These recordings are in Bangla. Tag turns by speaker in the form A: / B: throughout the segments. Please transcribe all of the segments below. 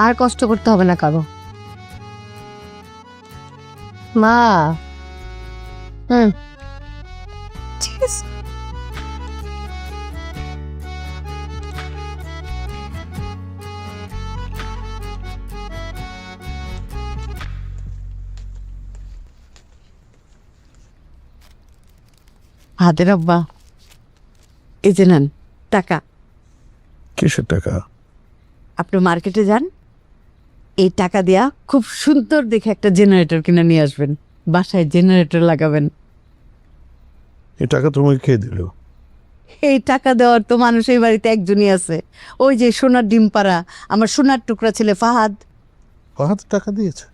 A: আর কষ্ট করতে হবে না কারো। মা ঠিক আছে।
B: হাতের আব্বা, এই যে নেন টাকা।
C: কিসের টাকা?
B: আপনি মার্কেটে যান, এই টাকা দিয়া খুব সুন্দর দেখে একটা জেনারেটর কিনে নিয়ে আসবেন, বাসায় জেনারেটর লাগাবেন।
C: এই টাকা তোমাকে কে দিল?
B: এই টাকা দেওয়ার তো মানুষ এই বাড়িতে একজনই আছে, ওই যে সোনার ডিম পাড়া আমার সোনার টুকরা ছেলে ফাহাদ।
C: ফাহাদ টাকা দিয়েছে?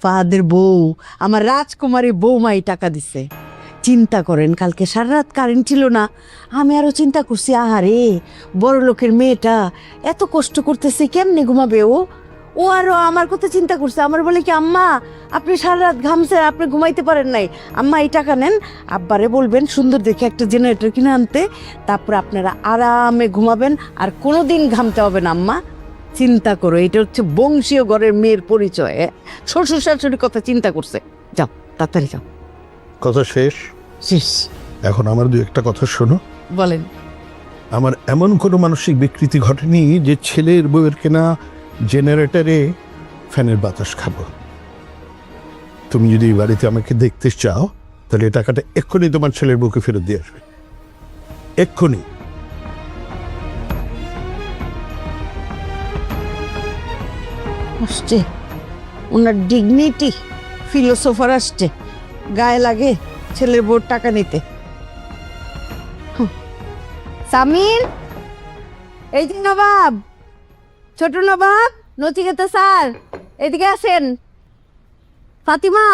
B: ফাহাদের বউ, আমার রাজকুমারী বৌমাই টাকা দিছে। চিন্তা করেন, কালকে সারা রাত কারেন্ট ছিল না, আমি আরো চিন্তা করছি, আহারে বড় লোকের মেয়েটা এত কষ্ট করতেছে, কেমনে ঘুমাবে ও ও আরো আমার কথা চিন্তা করছে। আমার বলে কি, আম্মা আপনি সারা রাত ঘামছেন, আপনি ঘুমাইতে পারেন নাই, আম্মা এই টাকা নেন, আব্বারে বলবেন সুন্দর দেখে একটা জেনারেটর কিনে আনতে, তারপর আপনারা আরামে ঘুমাবেন, আর কোনোদিন ঘামতে হবে না। আম্মা চিন্তা করো, এটা হচ্ছে বংশীয় ঘরের মেয়ের পরিচয়। শ্বশুর শাশুড়ির কথা চিন্তা করছে। যাও তাড়াতাড়ি যাও।
C: কথা শেষ?
B: শেষ।
C: এখন আমার দু একটা কথা শোনো।
B: বলেন।
C: আমার এমন কোনো মানসিক বিকৃতি ঘটেনি যে ছেলের বউয়ের কেনা জেনারেটরে ফ্যানের বাতাস খাবো। তুমি যদি এই বাড়িতে আমাকে দেখতে চাও, তাহলে এই টাকাটা এক্ষুনি তোমার ছেলের বউকে ফেরত দিয়ে আসবে, এক্ষুনি।
B: আসছে ওনার ডিগনিটি, ফিলোসোফার আসছে, গায়ে লাগে ছেলের বউর টাকা নিতে। সামির, এই যে নবাব, ছোট নবাব, নচিকেতা স্যার এদিকে আসেন। ফাতিমা